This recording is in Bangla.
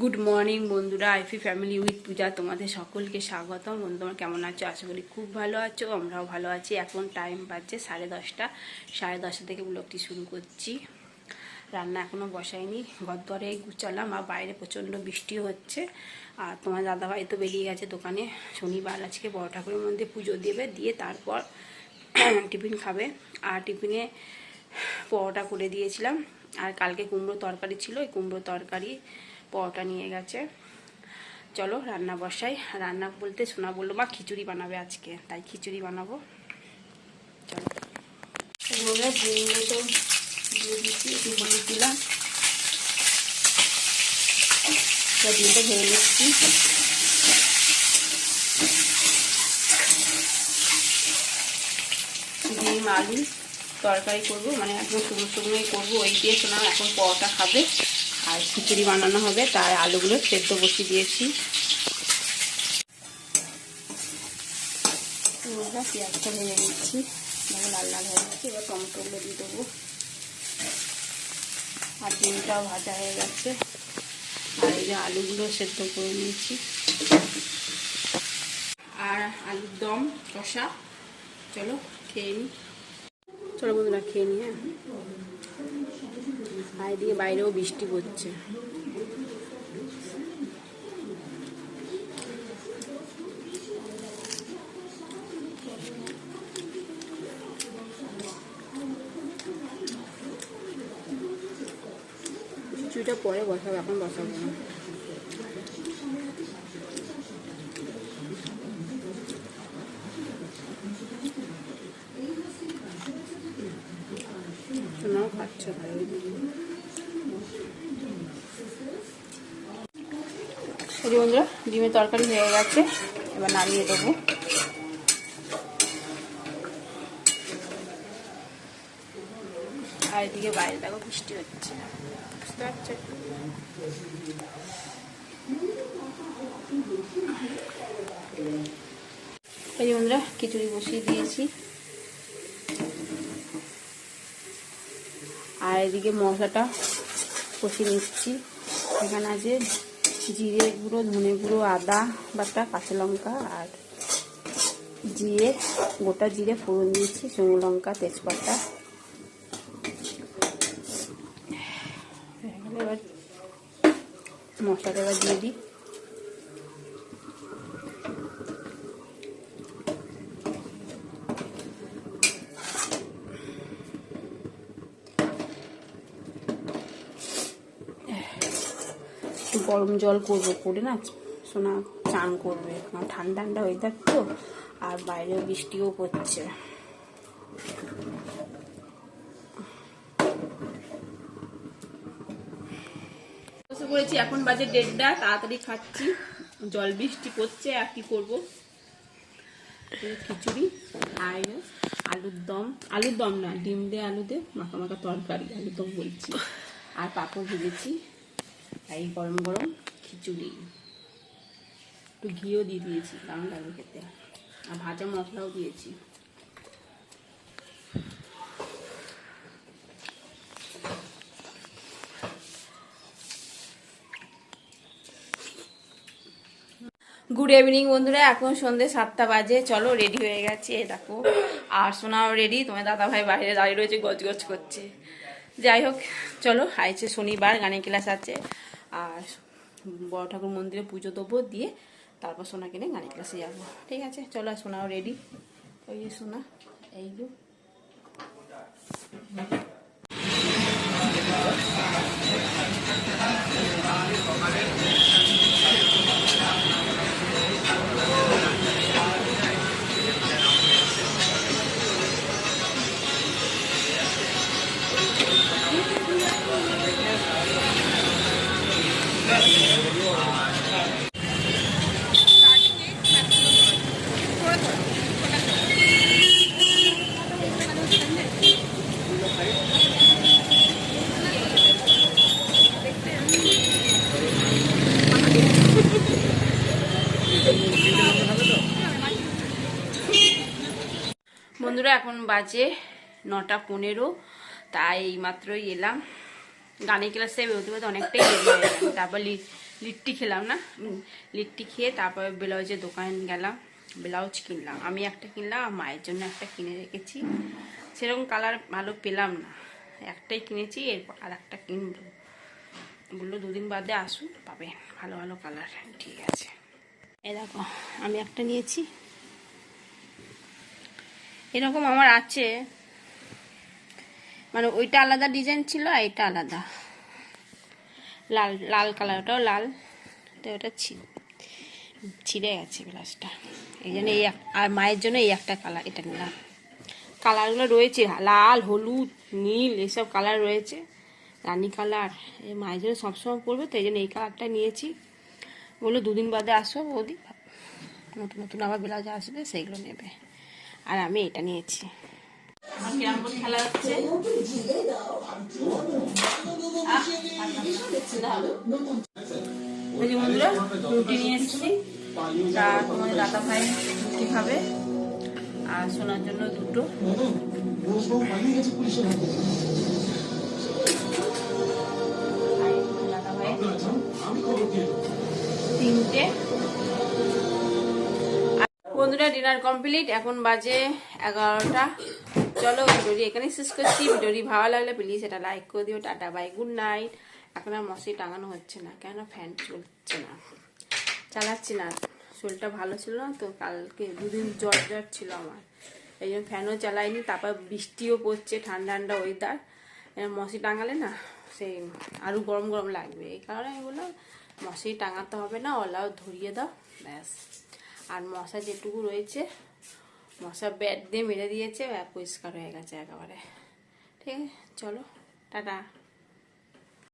গুড মর্নিং বন্ধুরা, আইফি ফ্যামিলি উইথ পূজা তোমাদের সকলকে স্বাগতম। বন্ধু তোমরা কেমন আছো? আশা করি খুব ভালো আছো, আমরাও ভালো আছি। এখন টাইম বাজছে 10:30। 10:30 থেকে ব্লগটি শুরু করছি। রান্না এখনও বসাইনি, ঘরদরে গুছালাম আর বাইরে প্রচণ্ড বৃষ্টি হচ্ছে। আর তোমার দাদাভাই তো বেরিয়ে গেছে দোকানে। শনিবার আজকে বড় ঠাকুরের মধ্যে পুজো দেবে, দিয়ে তারপর টিফিন খাবে। আর টিফিনে পরোটা করে দিয়েছিলাম, আর কালকে কুমড়ো তরকারি ছিল, ওই কুমড়ো তরকারি পরোটা নিয়ে গেছে। চলো রান্না বসাই। রান্না বলতে শোনা বললো বা খিচুড়ি বানাবে আজকে, তাই খিচুড়ি বানাবো। চলো ডিমগুলো তো দিয়ে দিচ্ছি, একটু হলুদ দিলাম, ডিমটা ভেজে নিচ্ছি। ডিম আলু তরকারি করবো, মানে একদম শুকনো শুকনোই করবো। ওই দিয়ে শোনা এখন পরোটা খাবে আর খিচুড়ি বানানো হবে, তাই আলুগুলো সেদ্ধ বসিয়ে দিয়েছি। পেঁয়াজটা ভেজে নিচ্ছি, লাল লাল হয়ে গেছে। এবার টমেটোগুলো দিয়ে দেবো, আর ডিমটাও ভাজা হয়ে গেছে। আর এই যে আলুগুলো সেদ্ধ করে নিয়েছি, আর আলুর দম কষা। চলো খেয়ে নিই। চলো বন্ধুরা খেয়ে নিই। হ্যাঁ, আর এদিকে বাইরেও বৃষ্টি পড়ছে। খিচুড়িটা পরে বসাবো, এখন বসাবো না। শোনাও খাচ্ছে ভালো। এই বন্ধুরা ডিমের তরকারি হয়ে গেছে, এবার নামিয়ে দেবো। আর এদিকে বাইরে দেখো বৃষ্টি হচ্ছে, বুঝতে পারছো? এই বন্ধুরা খিচুড়ি বসিয়ে দিয়েছি, আর এদিকে মশলাটা কষিয়ে নিচ্ছি। এখানে আছে জিরে গুঁড়ো, ধনে গুঁড়ো, আদা বাটা, কাঁচা লঙ্কা আর জিরে, গোটা জিরে ফোড়ন দিয়েছি, শুকনো লঙ্কা, তেজপাতা। এবার মশলাটা এবার দিয়ে দিই। গরম জল করবো, করে না সোনা চান করবে, কারণ ঠান্ডা ঠান্ডা ওয়েদার তো, আর বাইরেও বৃষ্টিও পড়ছে। বসে পড়েছি, এখন বাজে 1:30, তাড়াতাড়ি খাচ্ছি। জল বৃষ্টি পড়ছে, আর কি করবো। খিচুড়ি আর আলুর দম, আলুর দম না, ডিম দিয়ে আলু দিয়ে মাখা মাখা তরকারি, আলুর দম বলছি। আর পাঁপড় ভেজেছি, এই গরম গরম খিচুড়ি, একটু ঘিও দিয়ে দিয়েছি, দারুণ লাগবে খেতে। আর ভাজা মশলাও দিয়েছি। গুড ইভিনিং বন্ধুরা, এখন সন্ধ্যে 7টা বাজে। চলো রেডি হয়ে গেছে, দেখো। আর সোনাও রেডি, তোমার দাদাভাই বাইরে দাঁড়িয়ে রয়েছে, গজগজ করছে। যাই হোক চলো, আইছে শনিবার, গানের ক্লাস আছে, আর বড় ঠাকুর মন্দিরে পুজো দেবো, দিয়ে তারপর সোনা কিনে গানের ক্লাসে যাবো। ঠিক আছে চলো, সোনাও রেডি। ওই যে সোনা, এই যে বন্ধুরা এখন বাজে 9:15, তাই মাত্রই এলাম। গানের ক্লাসে বেরোতে বেরোতে অনেকটাই দেরি হয়ে গেল। তারপর লিট্টি খেলাম না, লিট্টি খেয়ে তারপরে ব্লাউজের দোকান গেলাম, ব্লাউজ কিনলাম। আমি একটা কিনলাম, আর মায়ের জন্য একটা কিনে রেখেছি। সেরকম কালার ভালো পেলাম না, একটাই কিনেছি, এরপর আর একটা কিনবো। বললো 2 দিন বাদে আসুন, পাবে ভালো ভালো কালার। ঠিক আছে, এ দেখো আমি একটা নিয়েছি, এরকম আমার আছে, মানে ওইটা আলাদা ডিজাইন ছিল আর এটা আলাদা, লাল লাল কালার, ওটাও লাল, তো ওটা ছিঁড়ে গেছে ব্লাউজটা, এই জন্য আর মায়ের জন্য এই একটা কালার এটা নিলাম। কালারগুলো রয়েছে লাল, হলুদ, নীল, এসব কালার রয়েছে, রানী কালার। এই মায়ের জন্য সবসময় পরবে, তো এই জন্য এই কালারটা নিয়েছি। বললো 2 দিন বাদে আসো বৌদি, নতুন নতুন আবার ব্লাউজ আসবে, সেইগুলো নেবে। আর আমি এটা নিয়েছি। কিরম করে খেলা হচ্ছে, বন্ধুরা রুটি নিয়ে এসেছি, তা তোমাদের দাদা ভাই রুটি খাবে, আর শোনার জন্য 2টো। দাদা ভাই 3টে। বন্ধুরা ডিনার কমপ্লিট, এখন বাজে 11টা। চলো ভিডিওটি এখানেই শেষ করছি। ভিডিওটি ভালো লাগলে প্লিজ এটা লাইক করে দিও। Tata bye, good night. এখন আর মশারি টাঙানো হচ্ছে না, কেন ফ্যান চলছে না, চালাচ্ছি না। শরীরটা ভালো ছিল না তো, কালকে 2 দিন জ্বর ছিল আমার, এই জন্য ফ্যানও চালাইনি। তারপর বৃষ্টিও পড়ছে, ঠান্ডা ঠান্ডা ওয়েদার, মশারি টাঙালে না সেই আরও গরম গরম লাগবে। এই কারণে আমি বললাম মশারি টাঙাতে হবে না, ওলাও ধরিয়ে দাও ব্যাস। আর মশা যেটুকু রয়েছে, মশা ব্যাট দিয়ে মেরে দিয়েছে, পরিষ্কার হয়ে গেছে একেবারে। ঠিক আছে, চলো টাটা।